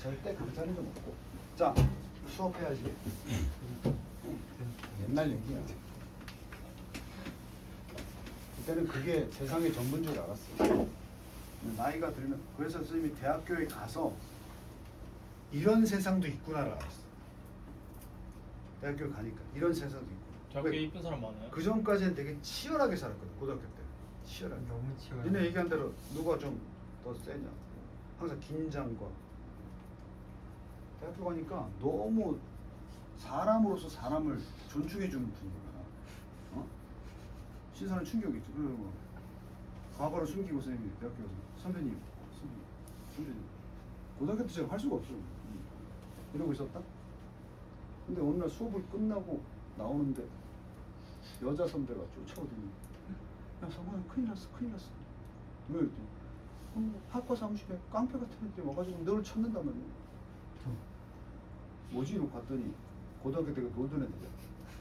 절대 강사는 좀 없고. 자, 수업해야지. 옛날 얘기야. 그때는 그게 세상의 전부인 줄 알았어. 나이가 들면 그래서 선생님이 대학교에 가서 이런 세상도 있구나를 알았어. 대학교 가니까 이런 세상도 있고. 대학교에 이쁜 사람 많아요? 그 전까지는 되게 치열하게 살았거든. 고등학교 때 치열하게. 너무 치열해. 니네 얘기한 대로 누가 좀 더 세냐. 항상 긴장과. 대학교 가니까 너무 사람으로서 사람을 존중해 주는 분위기야. 어? 신선한 충격이지. 그리고 뭐 과거를 숨기고 선생님이 대학교 가서 선배님. 고등학교 때 제가 할 수가 없어. 이러고 있었다. 근데 어느 날 수업을 끝나고 나오는데 여자 선배가 쫓아오더니 야 성환아 큰일 났어. 왜 이랬더니 학과 사무실에 깡패 같은 애들이 와가지고 너를 찾는다면요. 뭐지? 이러고 봤더니 고등학교 때 놀던 애들이야.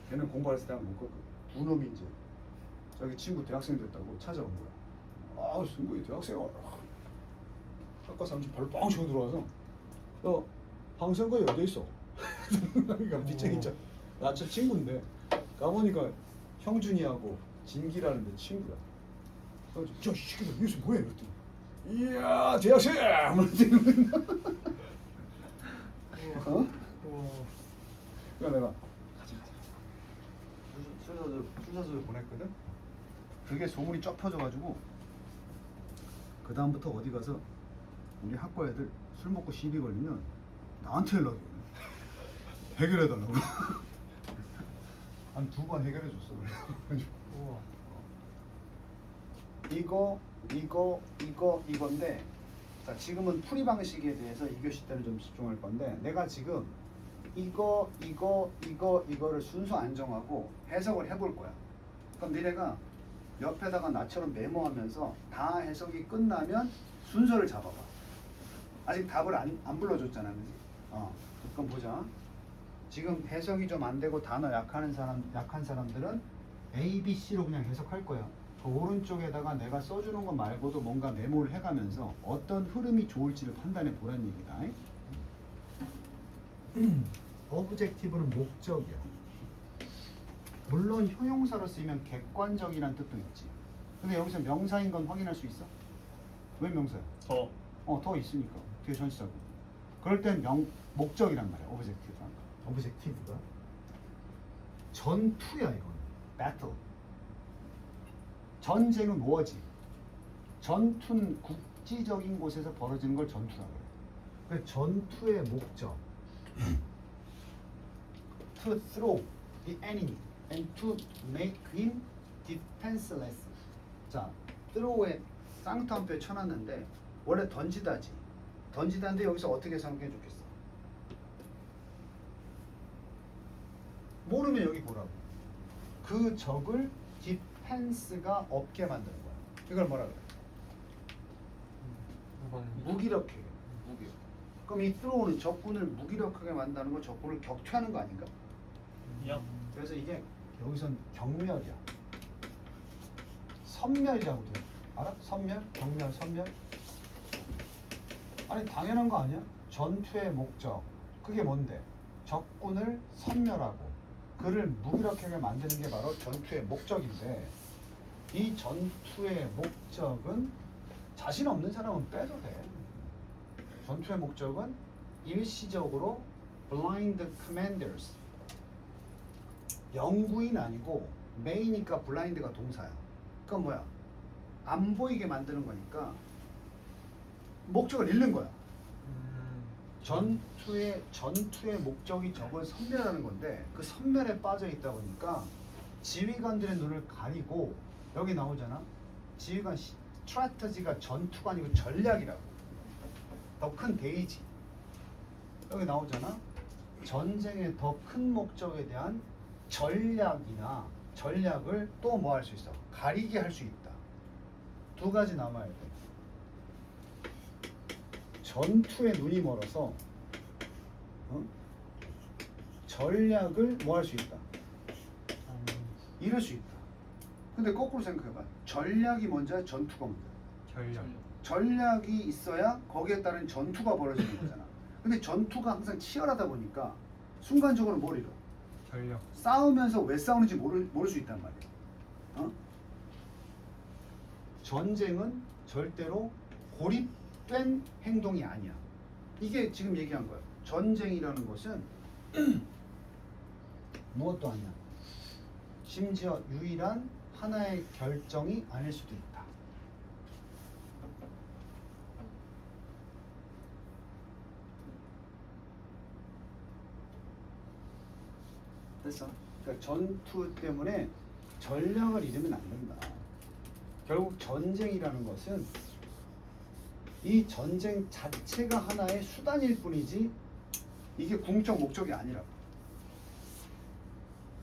걔는 공부할 때 못 갔고 두 놈이 이제 자기 친구 대학생 됐다고 찾아온 거야. 아 승구이 대학생 와라. 학과 사무실 발로 뻥 치고 들어와서 야 방송과에 어디 있어? 그러니까 빚쟁이 있잖아. 나 저 친구인데 가보니까 형준이하고 진기라는 내 친구야. 그래서 저 시키들 여기서 뭐해? 그랬더니 이야 대학생! 어? 그러니까 내가 가자 출사조를 보냈거든. 그게 소문이 쫙 퍼져가지고 그 다음부터 어디 가서 우리 학과 애들 술 먹고 시비 걸리면 나한테 연락이 오네. 해결해달라고. 한 2번 해결해줬어. 이건데 자 지금은 풀이 방식에 대해서 2교시 때는 좀 집중할 건데 내가 지금 이거를 순서 안 정하고 해석을 해볼 거야. 그럼 니네가 옆에다가 나처럼 메모하면서 다 해석이 끝나면 순서를 잡아봐. 아직 답을 안 불러줬잖아, 그지? 그럼 보자. 지금 해석이 좀 안 되고 단어 약한 사람들은 A, B, C로 그냥 해석할 거야. 그 오른쪽에다가 내가 써주는 거 말고도 뭔가 메모를 해가면서 어떤 흐름이 좋을지를 판단해 보라는 얘기다. 오브젝티브는 목적이야. 물론 형용사로 쓰이면 객관적이라는 뜻도 있지. 근데 여기서 명사인 건 확인할 수 있어? 왜 명사야? 더 있으니까 뒤에 전치사고. 그럴 땐 목적이란 말이야. 오브젝티브가 전투야. 이건 배틀. 전쟁은 워지. 전투는 국지적인 곳에서 벌어지는 걸 전투라고 해요. 그 전투의 목적. To throw the enemy and to make him defenseless. 자, throw에 쌍따옴표 쳐놨는데 원래 던지다지. 던지다인데 여기서 어떻게 생각해 좋겠어? 모르면 여기 보라고. 그 적을 디펜스가 없게 만드는 거야. 이걸 뭐라 그래? 무기력해. 무기력. 그럼 이 throw는 적군을 무기력하게 만드는 거, 적군을 격퇴하는 거 아닌가? 그래서 이게 여기선 경멸이야. 선멸이라고 돼. 알아? 선멸? 경멸, 선멸? 아니 당연한 거 아니야? 전투의 목적. 그게 뭔데? 적군을 선멸하고 그를 무기력하게 만드는 게 바로 전투의 목적인데 이 전투의 목적은 자신 없는 사람은 빼도 돼. 전투의 목적은 일시적으로 blind commanders. 영구인 아니고 메이니까 블라인드가 동사야. 그건 뭐야? 안 보이게 만드는 거니까 목적을 잃는 거야. 전투의 목적이 적을 섬멸하는 건데 그 섬멸에 빠져 있다 보니까 지휘관들의 눈을 가리고 여기 나오잖아. 지휘관 스트래터지가 전투가 아니고 전략이라고. 더 큰 게이지. 여기 나오잖아. 전쟁의 더 큰 목적에 대한 전략을 또 뭐 할 수 있어? 가리게 할 수 있다. 두 가지 남아야 돼. 전투에 눈이 멀어서 전략을 뭐 할 수 있다? 잃을 수 있다. 근데 거꾸로 생각해봐. 전략이 먼저야? 전투가 먼저야? 전략이 있어야 거기에 따른 전투가 벌어지는 거잖아. 근데 전투가 항상 치열하다 보니까 순간적으로 뭘 잃어? 전력. 싸우면서 왜 싸우는지 모를 수 있단 말이야. 어? 전쟁은 절대로 고립된 행동이 아니야. 이게 지금 얘기한 거야. 전쟁이라는 것은 무엇도 아니야. 심지어 유일한 하나의 결정이 아닐 수도 있다. 됐어? 그러니까 전투 때문에 전략을 잃으면 안 된다. 결국 전쟁이라는 것은 이 전쟁 자체가 하나의 수단일 뿐이지 이게 궁극적 목적이 아니라고.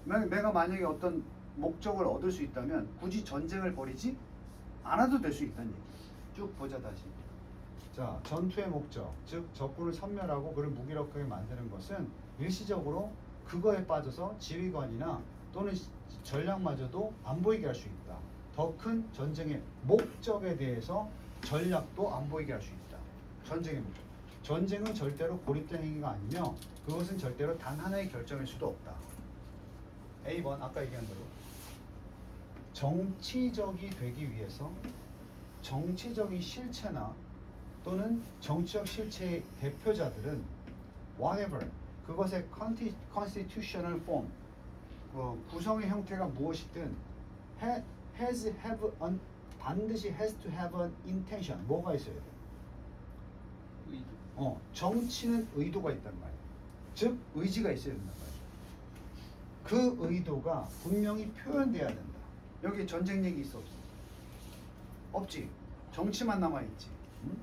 내가 만약에 어떤 목적을 얻을 수 있다면 굳이 전쟁을 벌이지 않아도 될 수 있다는 얘기. 쭉 보자 다시. 자, 전투의 목적, 즉 적군을 섬멸하고 그를 무기력하게 만드는 것은 일시적으로 그거에 빠져서 지휘관이나 또는 전략마저도 안 보이게 할 수 있다. 더 큰 전쟁의 목적에 대해서 전략도 안 보이게 할 수 있다. 전쟁의 목적. 전쟁은 절대로 고립된 행위가 아니며 그것은 절대로 단 하나의 결정일 수도 없다. A번 아까 얘기한 대로 정치적이 되기 위해서 정치적인 실체나 또는 정치적 실체의 대표자들은 whatever 그것의 constitutional form 구성의 형태가 무엇이든 반드시 has to have an intention 뭐가 있어야 돼? 의도. 정치는 의도가 있단 말이야. 즉 의지가 있어야 된단 말이야. 그 의도가 분명히 표현돼야 된다. 여기 전쟁 얘기 있어 없어? 없지. 정치만 남아있지. 응?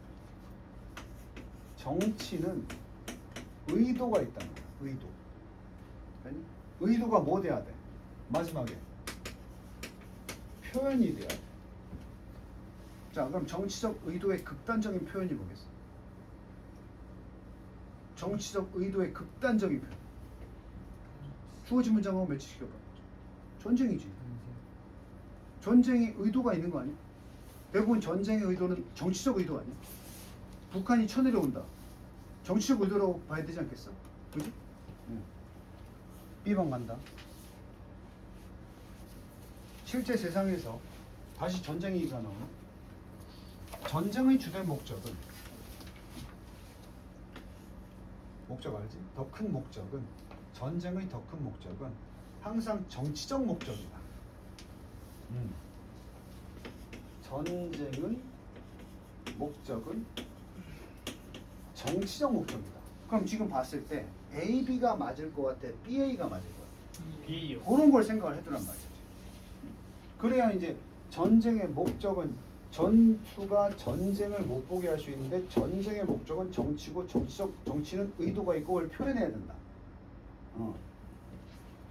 정치는 의도가 있단 말이야. 의도. 아니? 의도가 뭐 돼야 돼? 마지막에 표현이 돼야 돼. 자, 그럼 정치적 의도의 극단적인 표현이 뭐겠어? 정치적 의도의 극단적인 표현. 주어진 문장하고 매치시켜봐. 전쟁이지. 전쟁이 의도가 있는 거 아니야? 대부분 전쟁의 의도는 정치적 의도 아니야? 북한이 쳐내려온다. 정치적 의도라고 봐야 되지 않겠어? 그지? 응. B번 간다. 실제 세상에서 다시 전쟁 얘기가 나오네. 전쟁의 주된 목적 알지? 더 큰 목적은 전쟁의 더 큰 목적은 항상 정치적 목적이다. 전쟁의 목적은 정치적 목적이다. 그럼 지금 봤을 때 A, B가 맞을 것 같아? B, A가 맞을 것 같아? B요. 그런 걸 생각을 해두란 말이지. 그래야 이제 전쟁의 목적은 전투가 전쟁을 못 보게 할 수 있는데 전쟁의 목적은 정치고 정치는 의도가 있고 그걸 표현해야 된다.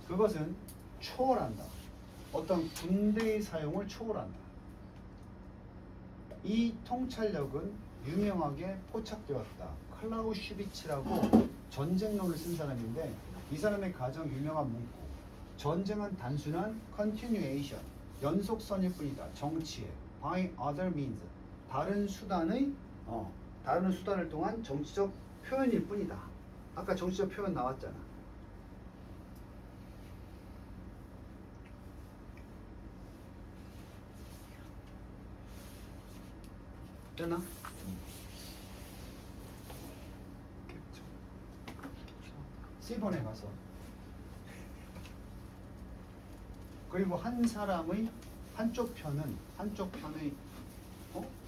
그것은 초월한다. 어떤 군대의 사용을 초월한다. 이 통찰력은 유명하게 포착되었다. 클라우슈비츠라고 전쟁론을 쓴 사람인데 이 사람의 가장 유명한 문구 전쟁은 단순한 continuation 연속선일 뿐이다. 정치에 by other means 다른 수단을 통한 정치적 표현일 뿐이다. 아까 정치적 표현 나왔잖아. 됐나? C번에 가서 그리고 한 사람의 한쪽 편의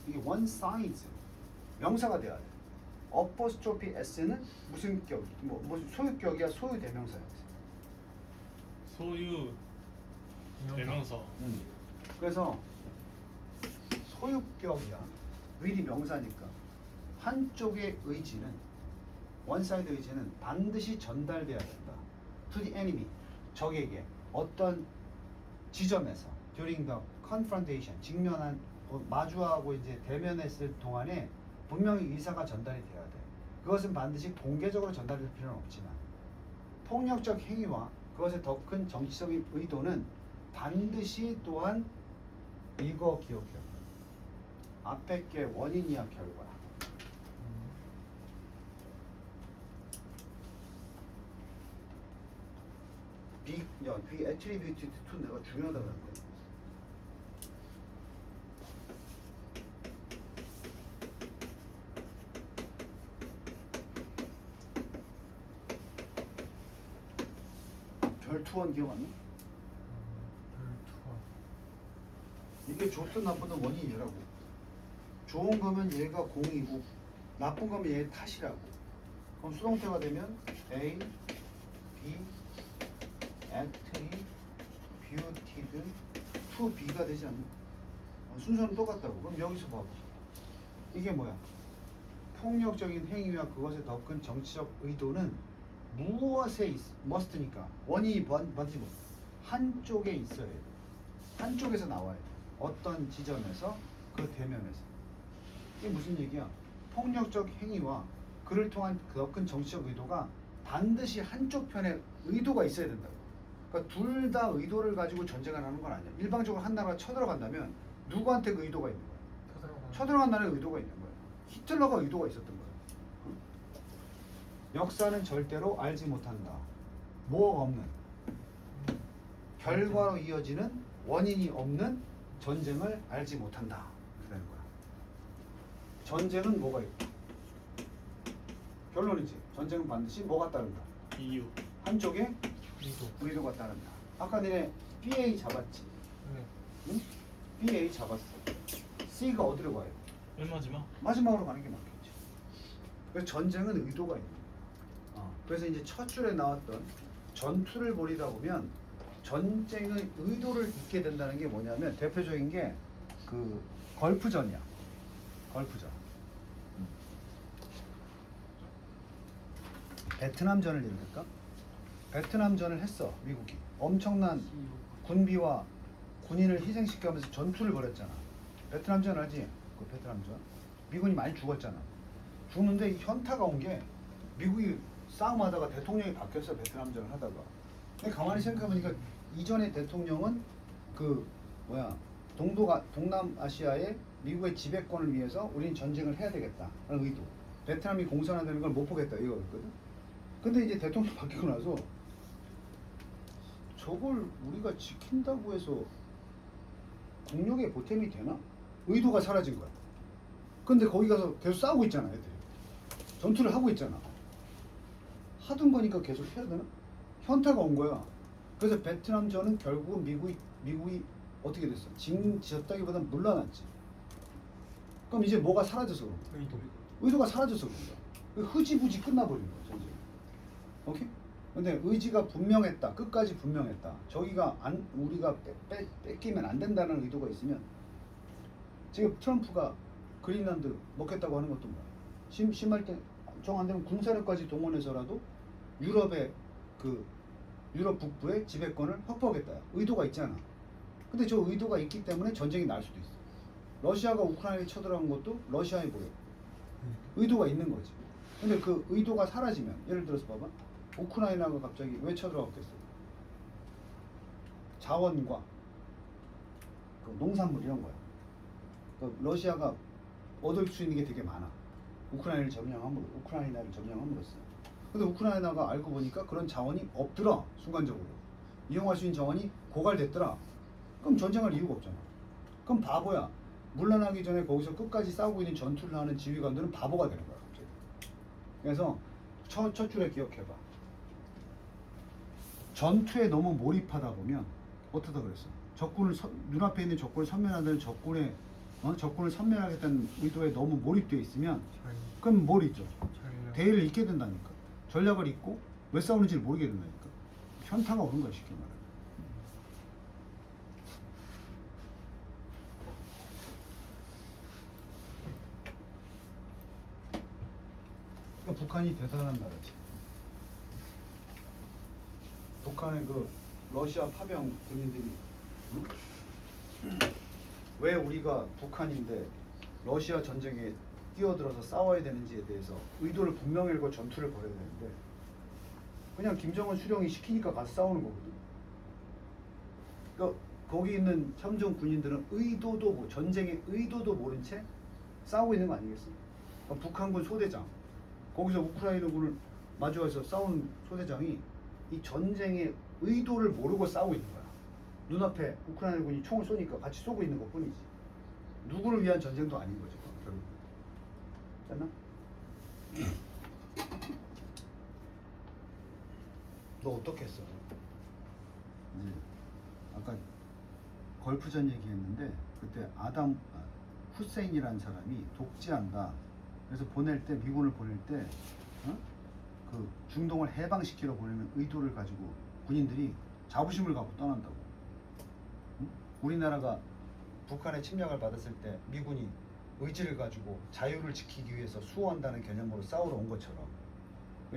이게 one size 명사가 돼야 돼. apostrophe s는 무슨 격? 무슨 소유격이야? 소유 대명사야? 소유 대명사. 그래서 소유격이야. will이 명사니까 한쪽의 의지는 one side 의지는 반드시 전달돼야 된다. to the enemy 적에게 어떤 지점에서 during the confrontation 직면한 마주하고 이제 대면했을 동안에 분명히 의사가 전달이 돼야 돼. 그것은 반드시 공개적으로 전달될 필요는 없지만 폭력적 행위와 그것의 더 큰 정치적인 의도는 반드시 또한 이거 기억해요. 앞에 게 원인이야 결과야. be attributed to 내가 중요하다 그랬는데. 별투원 기억 안 나? 이게 좋든 나쁘든 원인이 얘라고. 좋은 거면 얘가 공이고 나쁜 거면 얘 탓이라고. 그럼 수동태가 되면 A, B, attributed to B가 되지 않나? 순서는 똑같다고. 그럼 여기서 봐봐. 이게 뭐야? 폭력적인 행위와 그것에 더 큰 정치적 의도는 무엇에 must니까 원인이 반드시 뭐 한쪽에 있어야 돼. 한쪽에서 나와야 돼. 어떤 지점에서 그 대면에서. 이게 무슨 얘기야? 폭력적 행위와 그를 통한 더 큰 정치적 의도가 반드시 한쪽 편에 의도가 있어야 된다고. 그러니까 둘 다 의도를 가지고 전쟁을 하는 건 아니야. 일방적으로 한 나라가 쳐들어간다면 누구한테 그 의도가 있는 거야? 쳐들어간 나라에 의도가 있는 거야. 히틀러가 의도가 있었던 거야. 역사는 절대로 알지 못한다. 뭐가 없는 결과로 이어지는 원인이 없는 전쟁을 알지 못한다. 그러는 거야. 전쟁은 뭐가 있고 결론이지. 전쟁은 반드시 뭐가 따른다. 이유. 한쪽에 이유. 의도가 따른다. 아까 너네 BA 잡았지? 네. 응? BA 잡았어. C가 어디로 가요? 맨 마지막. 마지막으로 가는 게 맞겠지. 그래서 전쟁은 의도가 있는 거야. 그래서 이제 첫 줄에 나왔던 전투를 벌이다 보면 전쟁의 의도를 잊게 된다는 게 뭐냐면 대표적인 게 그 걸프전이야. 걸프전. 베트남전을 예를 들까? 베트남전을 했어 미국이. 엄청난 군비와 군인을 희생시켜가면서 전투를 벌였잖아. 베트남전 알지? 그 베트남전. 미군이 많이 죽었잖아. 죽는데 이 현타가 온 게 미국이 싸움하다가 대통령이 바뀌었어. 베트남전을 하다가. 근데 가만히 생각해보니까 이전의 대통령은 그 동남아시아의 미국의 지배권을 위해서 우리는 전쟁을 해야 되겠다는 의도. 베트남이 공산화되는 걸 못 보겠다 이거였거든. 근데 이제 대통령 바뀌고 나서 저걸 우리가 지킨다고 해서 국력의 보탬이 되나? 의도가 사라진 거야. 근데 거기 가서 계속 싸우고 있잖아 애들이. 전투를 하고 있잖아. 하던 거니까 계속 해야 되나? 현타가 온 거야. 그래서 베트남전은 결국은 미국이 어떻게 됐어? 졌다기보단 물러났지. 그럼 이제 뭐가 사라져서 그런 거야? 의도가 사라져서 그런 거야. 흐지부지 끝나버린 거야 전쟁. 오케이? 근데 의지가 분명했다. 끝까지 분명했다. 저기가 우리가 뺏기면 안 된다는 의도가 있으면 지금 트럼프가 그린란드 먹겠다고 하는 것도 뭐야? 심할 때 정 안 되면 군사력까지 동원해서라도 유럽의 유럽 북부의 지배권을 확보하겠다. 의도가 있잖아. 근데 저 의도가 있기 때문에 전쟁이 날 수도 있어. 러시아가 우크라이나에 쳐들어간 것도 러시아의 뭐예요? 의도가 있는 거지. 근데 그 의도가 사라지면 예를 들어서 봐봐. 우크라이나가 갑자기 왜 쳐들어갔겠어? 자원과 그 농산물 이런 거야. 그 러시아가 얻을 수 있는 게 되게 많아. 우크라이나를 점령함으로써. 근데 우크라이나가 알고 보니까 그런 자원이 없더라. 순간적으로 이용할 수 있는 자원이 고갈됐더라. 그럼 전쟁할 이유가 없잖아. 그럼 바보야. 물러나기 전에 거기서 끝까지 싸우고 있는 전투를 하는 지휘관들은 바보가 되는 거야 갑자기. 그래서 첫 줄에 기억해봐. 전투에 너무 몰입하다 보면 어떻다 그랬어? 눈앞에 있는 적군을 섬멸하는 적군을 섬멸하겠다는 의도에 너무 몰입되어 있으면 그럼 뭘 잊죠? 대의를 잊게 된다니까. 전략을 잊고 왜 싸우는지를 모르게 된다니까. 현타가 오는 거야 쉽게 말하면. 그러니까 북한이 대단한 나라지. 북한의 그 러시아 파병 군인들이 왜 우리가 북한인데 러시아 전쟁에 뛰어들어서 싸워야 되는지에 대해서 의도를 분명히 알고 전투를 벌여야 되는데 그냥 김정은 수령이 시키니까 가서 싸우는 거거든. 그러니까 거기 있는 참전 군인들은 전쟁의 의도도 모른 채 싸우고 있는 거 아니겠어? 북한군 소대장 거기서 우크라이나군을 마주해서 싸우는 소대장이 이 전쟁의 의도를 모르고 싸우고 있는 거야. 눈앞에 우크라이나군이 총을 쏘니까 같이 쏘고 있는 것 뿐이지. 누구를 위한 전쟁도 아닌 거죠. 결국. 됐나? 너 어떻게 했어? 이제 아까 걸프전 얘기했는데 그때 후세인이라는 사람이 독재한다. 그래서 보낼 때 미군을 보낼 때 그 중동을 해방시키러 보내는 의도를 가지고 군인들이 자부심을 갖고 떠난다고. 응? 우리나라가 북한의 침략을 받았을 때 미군이 의지를 가지고 자유를 지키기 위해서 수호한다는 개념으로 싸우러 온 것처럼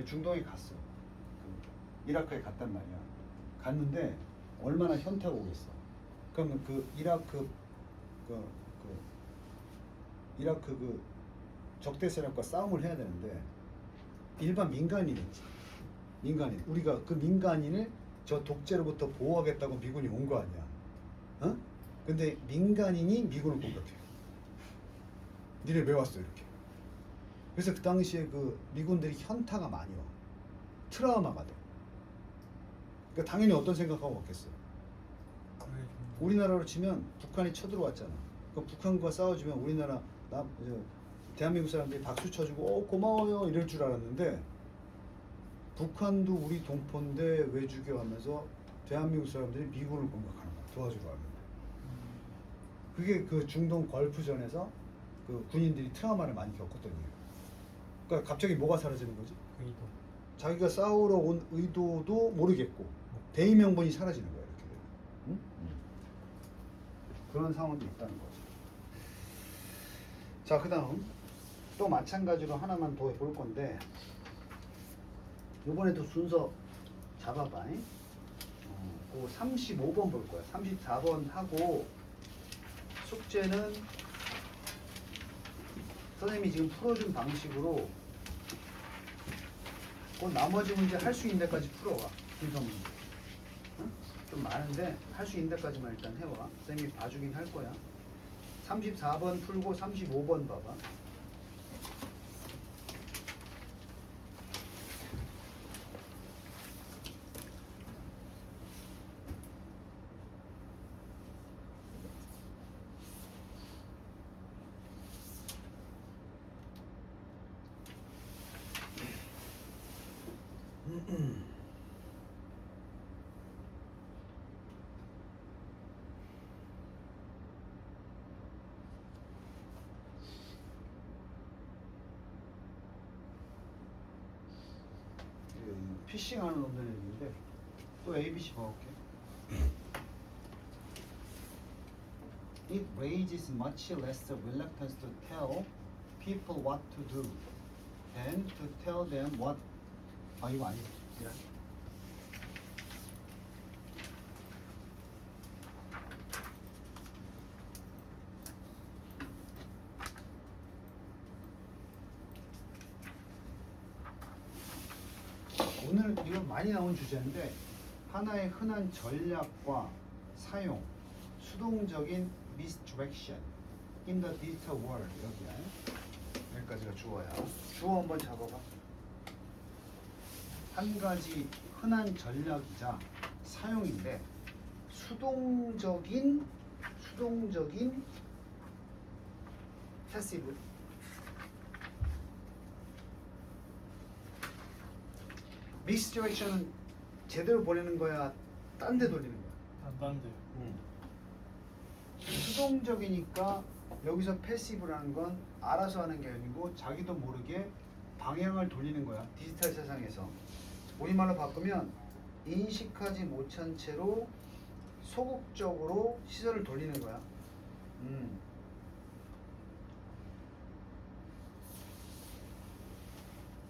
중동에 갔어. 이라크에 갔단 말이야. 갔는데 얼마나 현타가 오겠어. 그러면 그 이라크 그 적대 세력과 싸움을 해야 되는데 일반 민간인이지. 민간인. 우리가 그 민간인을 저 독재로부터 보호하겠다고 미군이 온 거 아니야. 어? 근데 민간인이 미군을 공격해. 니네 왜 왔어 이렇게. 그래서 그 당시에 그 미군들이 현타가 많이 와. 트라우마가 돼. 그러니까 당연히 어떤 생각하고 왔겠어. 우리나라로 치면 북한이 쳐들어왔잖아. 그 북한과 싸워주면 우리나라 대한민국 사람들이 박수 쳐주고 고마워요 이럴 줄 알았는데 북한도 우리 동포인데 왜 죽여가면서 대한민국 사람들이 미군을 공격하는 거야. 도와주러 왔는데. 그게 그 중동 걸프전에서 그 군인들이 트라우마를 많이 겪었던 이유. 그러니까 갑자기 뭐가 사라지는 거지? 의도. 자기가 싸우러 온 의도도 모르겠고 대의 명분이 사라지는 거야 이렇게. 응? 그런 상황도 있다는 거죠. 자, 그다음 또 마찬가지로 하나만 더 볼 건데 이번에도 순서 잡아봐. 그 35번 볼 거야. 34번 하고 숙제는 선생님이 지금 풀어준 방식으로 그 나머지 문제 할 수 있는 데까지 풀어와. 분석 문제. 응? 좀 많은데 할 수 있는 데까지만 일단 해와. 선생님이 봐주긴 할 거야. 34번 풀고 35번 봐봐. 피싱하는 놈들 얘기인데 또 ABC 봐볼게. It raises much less reluctance to tell people what to do than to tell them what. 아 이거 아니야. 오늘 이거 많이 나온 주제인데 하나의 흔한 전략과 사용, 수동적인 misdirection in the digital world. 여기야. 여기까지가 주어야. 주어 한번 잡아봐. 한 가지 흔한 전략이자 사용인데 수동적인 패시브. misdirection은 제대로 보내는 거야, 딴 데 돌리는 거야? 딴 데. 수동적이니까 여기서 패시브라는 건 알아서 하는 게 아니고 자기도 모르게 방향을 돌리는 거야. 디지털 세상에서. 우리말로 바꾸면 인식하지 못한 채로 소극적으로 시선을 돌리는 거야.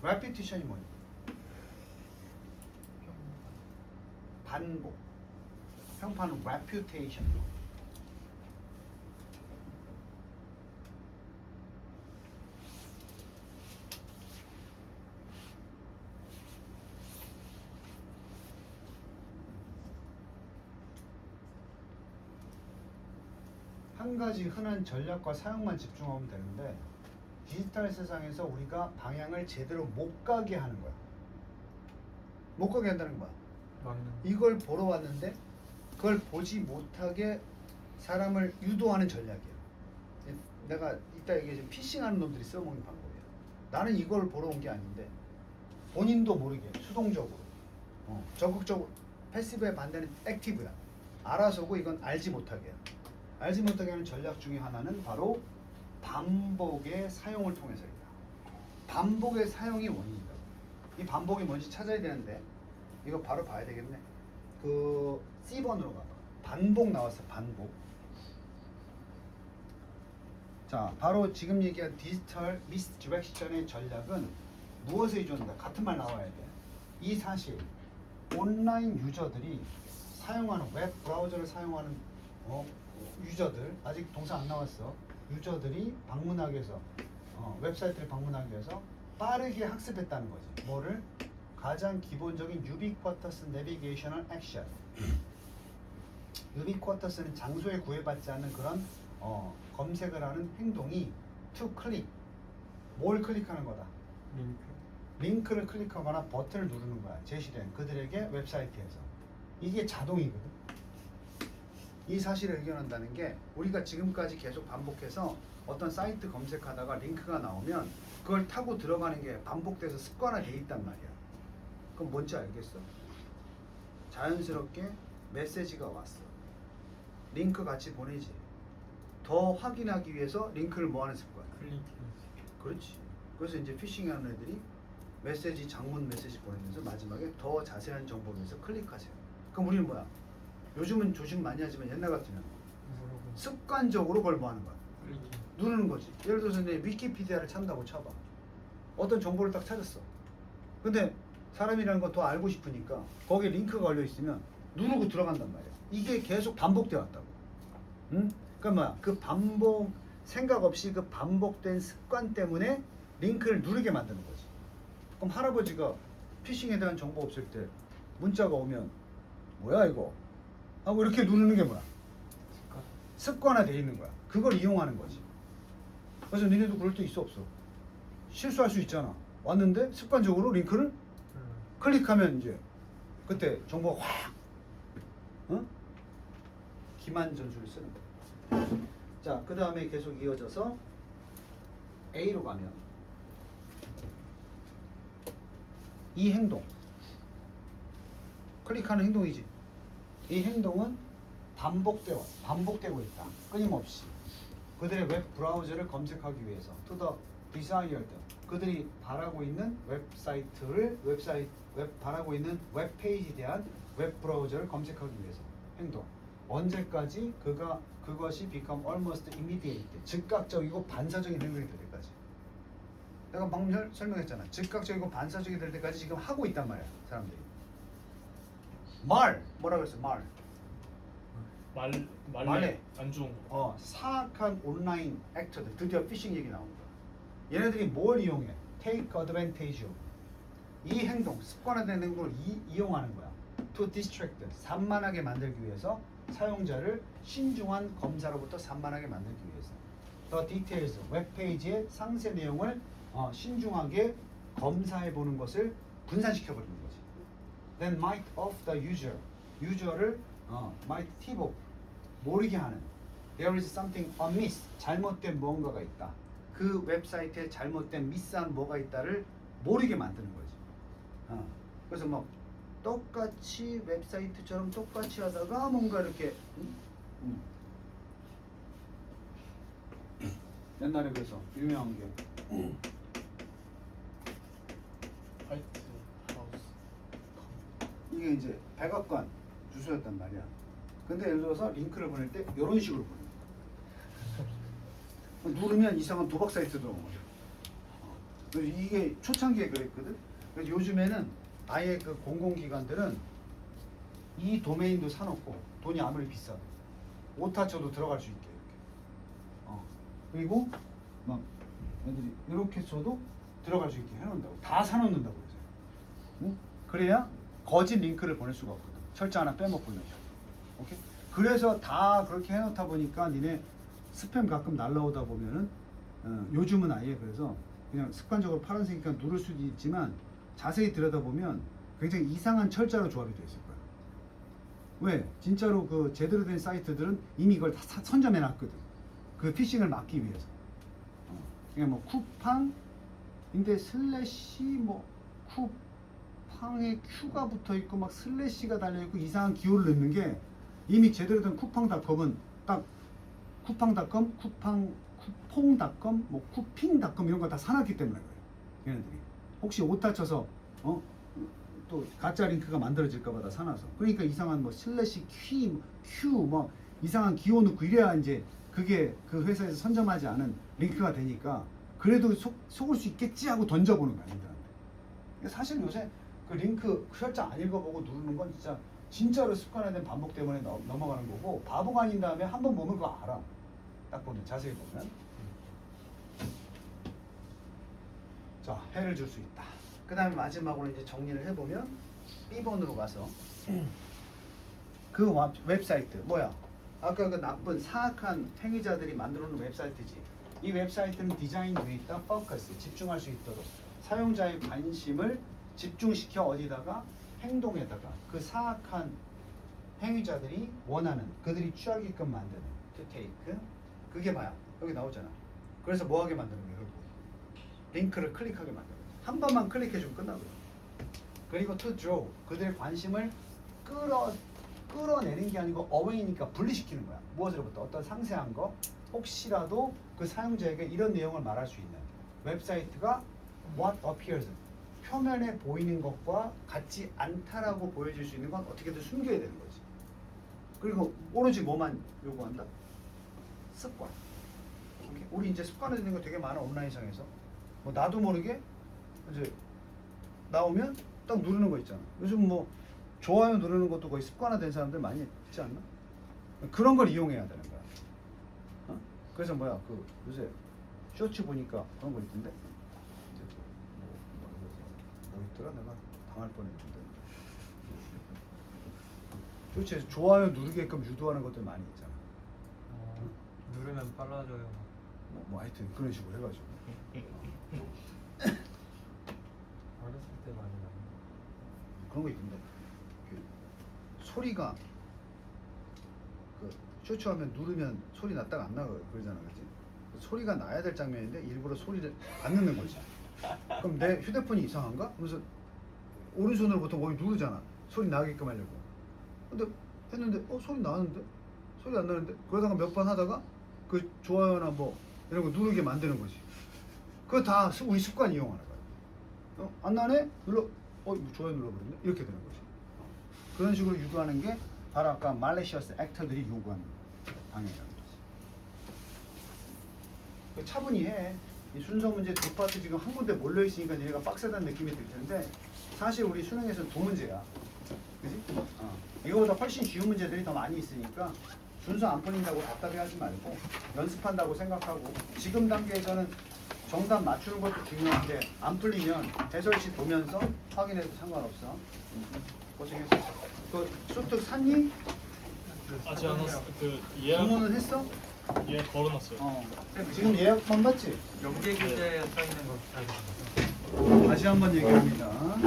repetition이 뭐야? 반복. 평판은 reputation. 한 가지 흔한 전략과 사용만 집중하면 되는데 디지털 세상에서 우리가 방향을 제대로 못 가게 하는 거야. 못 가게 한다는 거야. 막는. 이걸 보러 왔는데 그걸 보지 못하게 사람을 유도하는 전략이야. 내가 이따 얘기했지만 피싱하는 놈들이 써먹는 방법이야. 나는 이걸 보러 온 게 아닌데 본인도 모르게 수동적으로 적극적으로 패시브에 반대는 액티브야. 알아서 오고 이건 알지 못하게 해. 알지 못하게 하는 전략 중에 하나는 바로 반복의 사용을 통해서이다. 반복의 사용이 원인이다. 이 반복이 뭔지 찾아야 되는데 이거 바로 봐야 되겠네. 그 C번으로 가봐. 반복 나왔어. 반복. 자, 바로 지금 얘기한 디지털 미스디렉션의 전략은 무엇에 의존한다? 같은 말 나와야 돼. 이 사실 온라인 유저들이 사용하는 웹 브라우저를 사용하는 유저들, 아직 동사 안 나왔어. 유저들이 방문하기 위해서 웹사이트를 방문하기 위해서 빠르게 학습했다는 거지. 뭐를? 가장 기본적인 유비쿼터스 내비게이셔널 액션. 유비쿼터스는 장소에 구애받지 않는 그런 검색을 하는 행동이 to click. 뭘 클릭하는 거다? 링크. 링크를 클릭하거나 버튼을 누르는 거야. 제시된 그들에게 웹사이트에서. 이게 자동이거든. 이 사실을 의견한다는 게 우리가 지금까지 계속 반복해서 어떤 사이트 검색하다가 링크가 나오면 그걸 타고 들어가는 게 반복돼서 습관화돼 있단 말이야. 그럼 뭔지 알겠어? 자연스럽게 메시지가 왔어. 링크 같이 보내지. 더 확인하기 위해서 링크를 뭐하는 습관? 클릭. 그렇지. 그래서 이제 피싱하는 애들이 메시지, 장문 메시지 보내면서 마지막에 더 자세한 정보를 위해서 클릭하세요. 그럼 우리는 뭐야? 요즘은 조심 많이 하지만 옛날 같으면 모르고. 습관적으로 그걸 뭐하는 거야? 클릭. 누르는 거지. 예를 들어서 이제 위키피디아를 찾는다고 쳐봐. 어떤 정보를 딱 찾았어. 근데 사람이라는 거 더 알고 싶으니까 거기에 링크가 걸려 있으면 누르고 들어간단 말이야. 이게 계속 반복돼 왔다고. 응? 그러니까 뭐야? 그 반복, 생각 없이 그 반복된 습관 때문에 링크를 누르게 만드는 거지. 그럼 할아버지가 피싱에 대한 정보 없을 때 문자가 오면 뭐야 이거? 하고 이렇게 누르는 게 뭐야? 습관화돼 있는 거야. 그걸 이용하는 거지. 그래서 니네도 그럴 때 있어 없어? 실수할 수 있잖아. 왔는데 습관적으로 링크를 클릭하면 이제 그때 정보가 확 기만 전술을 쓰는 거야. 자, 그 다음에 계속 이어져서 A로 가면 이 행동 클릭하는 행동이지. 이 행동은 반복되고 있다. 끊임없이 그들의 웹 브라우저를 검색하기 위해서 to the desired 그들이 바라고 있는 바라고 있는 웹 페이지에 대한 웹 브라우저를 검색하기 위해서 행동. 언제까지? 그것이 become almost immediate 즉각적이고 반사적인 행동이 될 때까지. 내가 방금 설명했잖아. 즉각적이고 반사적이 될 때까지 지금 하고 있단 말이야, 사람들이. 뭐라 그랬어? 말해. 안 좋은 거. 사악한 온라인 액터들. 드디어 피싱 얘기 나온 거야. 얘네들이 뭘 이용해? Take advantage of. 이 행동, 습관화된 행동을 이용하는 거야. To distract, 산만하게 만들기 위해서 사용자를 신중한 검사로부터 산만하게 만들기 위해서. The details, 웹페이지의 상세 내용을 신중하게 검사해 보는 것을 분산시켜 버리는 거지. Then might of the user, 유저를 might tip off, 모르게 하는. There is something amiss, 잘못된 뭔가가 있다. 그 웹사이트에 잘못된 미스한 뭐가 있다를 모르게 만드는 거지. 그래서 뭐 똑같이 웹사이트처럼 똑같이 하다가 뭔가 이렇게 옛날에 그래서 유명한 게 화이트 하우스. 이게 이제 백악관 주소였단 말이야. 근데 예를 들어서 링크를 보낼 때 이런 식으로 보내. 누르면 이상한 도박 사이트 들어오는 거죠. 그래서 이게 초창기에 그랬거든. 그래서 요즘에는 아예 그 공공기관들은 이 도메인도 사놓고 돈이 아무리 비싸도 오타 쳐도 들어갈 수 있게 이렇게. 그리고 막 애들이 이렇게 쳐도 들어갈 수 있게 해놓는다고. 다 사놓는다고 그러죠. 응? 그래야 거짓 링크를 보낼 수가 없거든. 철자 하나 빼먹고 이런 식으로. 오케이? 그래서 다 그렇게 해놓다 보니까 니네 스팸 가끔 날라오다 보면은 요즘은 아예 그래서 그냥 습관적으로 파란색이니까 누를 수도 있지만 자세히 들여다보면 굉장히 이상한 철자로 조합이 되어 있을 거예요. 왜? 진짜로 그 제대로 된 사이트들은 이미 이걸 다 선점해 놨거든. 그 피싱을 막기 위해서. 그냥 뭐 쿠팡인데 슬래시 뭐 쿠팡에 Q가 붙어 있고 막 슬래시가 달려 있고 이상한 기호를 넣는 게 이미 제대로 된 쿠팡닷컴은 딱 쿠팡닷컴, 쿠퐁닷컴, 뭐 쿠핑닷컴 이런 거 다 사놨기 때문에 그래요. 얘네들이 혹시 오타 쳐서 또 가짜 링크가 만들어질까봐 다 사놔서. 그러니까 이상한 뭐 슬래시 Q 뭐 이상한 기호 넣고 이래야 이제 그게 그 회사에서 선점하지 않은 링크가 되니까 그래도 속을 수 있겠지 하고 던져보는 거야 인들한테. 사실 요새 그 링크 설정 안 읽어보고 누르는 건 진짜로 습관화된 반복 때문에 넘어가는 거고, 바보가 아닌 다음에 한 번 보면 그거 알아. 딱 보면 자세히 보면. 자, 해를 줄 수 있다. 그 다음에 마지막으로 이제 정리를 해보면 B번으로 가서 그 웹사이트 뭐야? 아까 그 나쁜 사악한 행위자들이 만들어 놓은 웹사이트지. 이 웹사이트는 디자인되어 있다. 포커스, 집중할 수 있도록 사용자의 관심을 집중시켜 어디다가 행동에다가 그 사악한 행위자들이 원하는 그들이 취하게끔 만드는 to take 그게 뭐야? 여기 나오잖아. 그래서 뭐하게 만드는 거야? 결국 링크를 클릭하게 만드는 거야. 한 번만 클릭해주면 끝나고요. 그리고 to draw 그들의 관심을 끌어내는 게 아니고 away니까 분리시키는 거야. 무엇으로부터? 어떤 상세한 거 혹시라도 그 사용자에게 이런 내용을 말할 수 있는 웹사이트가 what appears 표면에 보이는 것과 같지 않다라고 보여줄 수 있는 건 어떻게든 숨겨야 되는 거지. 그리고 오로지 뭐만 요구한다? 습관. 오케이? 우리 이제 습관화되는 거 되게 많아 온라인상에서. 뭐 나도 모르게 이제 나오면 딱 누르는 거 있잖아. 요즘 뭐 좋아요 누르는 것도 거의 습관화된 사람들 많이 있지 않나? 그런 걸 이용해야 되는 거야. 그래서 뭐야 그 요새 쇼츠 보니까 그런 거 있던데. 뭐 있더라 내가 당할 뻔했는데. 쇼츠에서 좋아요 누르게끔 유도하는 것들 많이 있잖아. 누르면 빨라져요. 뭐 하여튼 그런 식으로 해가지고. 어렸을 때 많이 나요. 그런 거 있던데. 그 소리가 그 쇼츠 하면 누르면 소리 났다가 안 나가 그러잖아, 그렇지? 소리가 나야 될 장면인데 일부러 소리를 안 넣는 거지. 그럼 내 휴대폰이 이상한가? 그래서 오른손으로 보통 거기 누르잖아. 소리 나게끔 하려고. 근데 했는데 소리 나는데? 소리 안 나는데? 그러다가 몇 번 하다가 그 좋아요나 뭐 이런 거 누르게 만드는 거지. 그거 다 우리 습관 이용하는 거야. 안 나네? 눌러. 이거 좋아요 눌러버렸네? 이렇게 되는 거지. 그런 식으로 유도하는 게 바로 아까 malicious actor들이 요구하는 방향이라는 거지. 차분히 해. 이 순서 문제 두 파트 지금 한 군데 몰려 있으니까 얘네가 빡세다는 느낌이 들 텐데 사실 우리 수능에서는 두 문제야. 그지? 이거보다 훨씬 쉬운 문제들이 더 많이 있으니까 순서 안 풀린다고 답답해하지 말고 연습한다고 생각하고 지금 단계에서는 정답 맞추는 것도 중요한데 안 풀리면 해설시 보면서 확인해도 상관없어. 고생했어. 그 소득 샀니? 아직 안 왔어. 그 예약 주문은 했어? 예약 걸어놨어요. 지금 예약만 받지? 연계 교재 써 있는 거 잘. 다시 한번 얘기합니다.